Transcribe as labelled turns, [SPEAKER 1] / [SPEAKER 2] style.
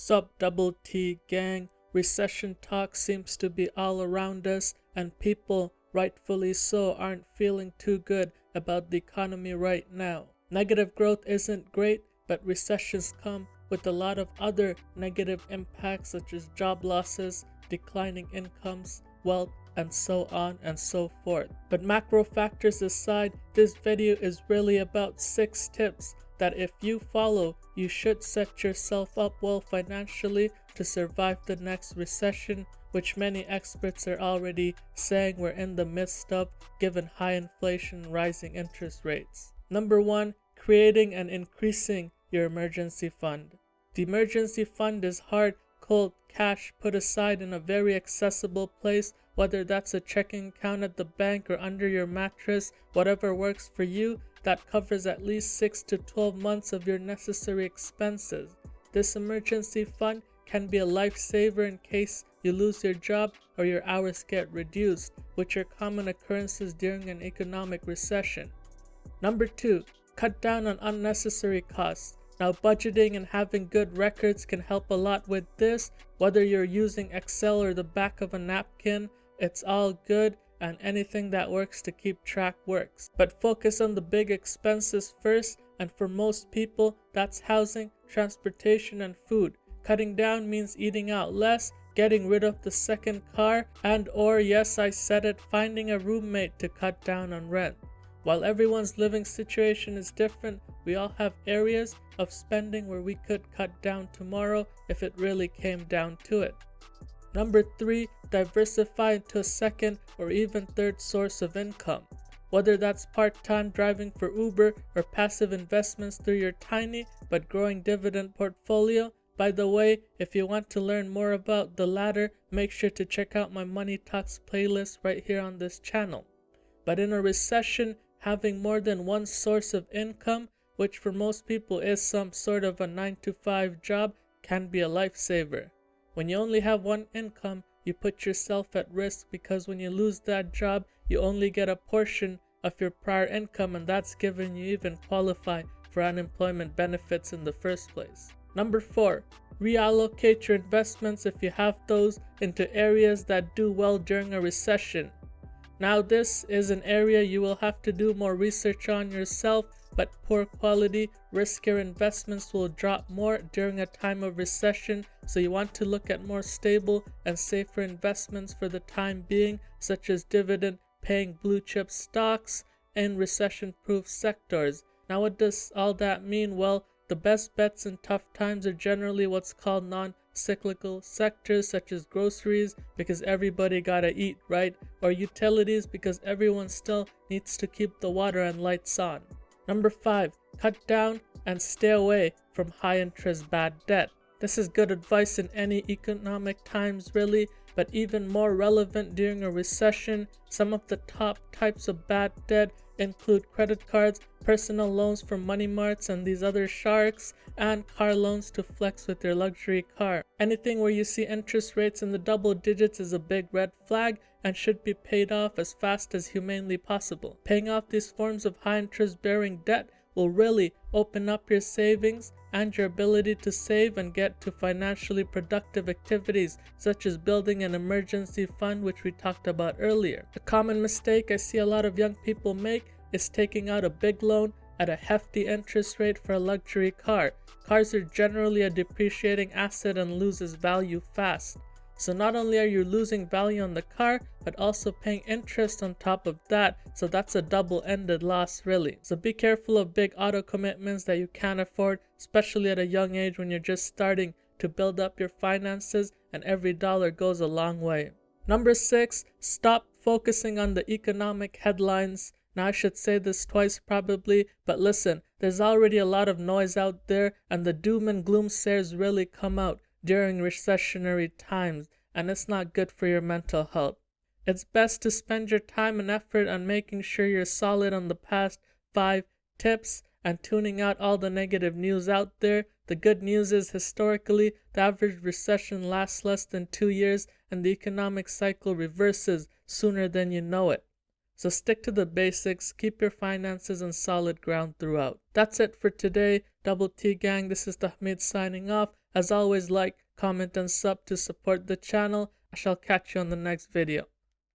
[SPEAKER 1] Sup Double T gang, recession talk seems to be all around us, and people, rightfully so, aren't feeling too good about the economy right now. Negative growth isn't great, but recessions come with a lot of other negative impacts such as job losses, declining incomes, wealth, and so on and so forth. But macro factors aside, this video is really about 6 tips that if you follow, you should set yourself up well financially to survive the next recession, which many experts are already saying we're in the midst of given high inflation and rising interest rates. Number 1, creating and increasing your emergency fund. The emergency fund is hard, cold cash put aside in a very accessible place, whether that's a checking account at the bank or under your mattress, whatever works for you, that covers at least 6 to 12 months of your necessary expenses. This emergency fund can be a lifesaver in case you lose your job or your hours get reduced, which are common occurrences during an economic recession. Number 2, cut down on unnecessary costs. Now, budgeting and having good records can help a lot with this. Whether you're using Excel or the back of a napkin, it's all good, and anything that works to keep track works. But focus on the big expenses first, and for most people, that's housing, transportation, and food. Cutting down means eating out less, getting rid of the second car, and or, yes, I said it, finding a roommate to cut down on rent. While everyone's living situation is different, we all have areas of spending where we could cut down tomorrow if it really came down to it. Number 3, diversify into a second or even third source of income. Whether that's part-time driving for Uber or passive investments through your tiny but growing dividend portfolio. By the way, if you want to learn more about the latter, make sure to check out my Money Talks playlist right here on this channel. But in a recession, having more than one source of income, which for most people is some sort of a 9-to-5 job, can be a lifesaver. When you only have one income, you put yourself at risk because when you lose that job, you only get a portion of your prior income, and that's given you even qualify for unemployment benefits in the first place. Number 4, reallocate your investments, if you have those, into areas that do well during a recession. Now, this is an area you will have to do more research on yourself, but poor quality, riskier investments will drop more during a time of recession, so you want to look at more stable and safer investments for the time being, such as dividend-paying blue-chip stocks in recession-proof sectors. Now, what does all that mean? Well, the best bets in tough times are generally what's called non-cyclical sectors, such as groceries, because everybody gotta eat, right? Or utilities, because everyone still needs to keep the water and lights on. Number 5, cut down and stay away from high-interest bad debt. This is good advice in any economic times, really, but even more relevant during a recession. Some of the top types of bad debt include credit cards, personal loans from money marts and these other sharks, and car loans to flex with your luxury car. Anything where you see interest rates in the double digits is a big red flag and should be paid off as fast as humanly possible. Paying off these forms of high interest bearing debt will really open up your savings and your ability to save and get to financially productive activities such as building an emergency fund, which we talked about earlier. A common mistake I see a lot of young people make is taking out a big loan at a hefty interest rate for a luxury car. Cars are generally a depreciating asset and loses value fast. So not only are you losing value on the car, but also paying interest on top of that, so that's a double-ended loss really. So be careful of big auto commitments that you can't afford, especially at a young age when you're just starting to build up your finances, and every dollar goes a long way. Number 6, stop focusing on the economic headlines. Now, I should say this twice probably, but listen, there's already a lot of noise out there, and the doom and gloom says really come out during recessionary times, and it's not good for your mental health. It's best to spend your time and effort on making sure you're solid on the past 5 tips and tuning out all the negative news out there. The good news is, historically, the average recession lasts less than 2 years, and the economic cycle reverses sooner than you know it. So stick to the basics, keep your finances on solid ground throughout. That's it for today, Double T Gang. This is Tahmid signing off, As always, like, comment, and sub to support the channel. I shall catch you on the next video.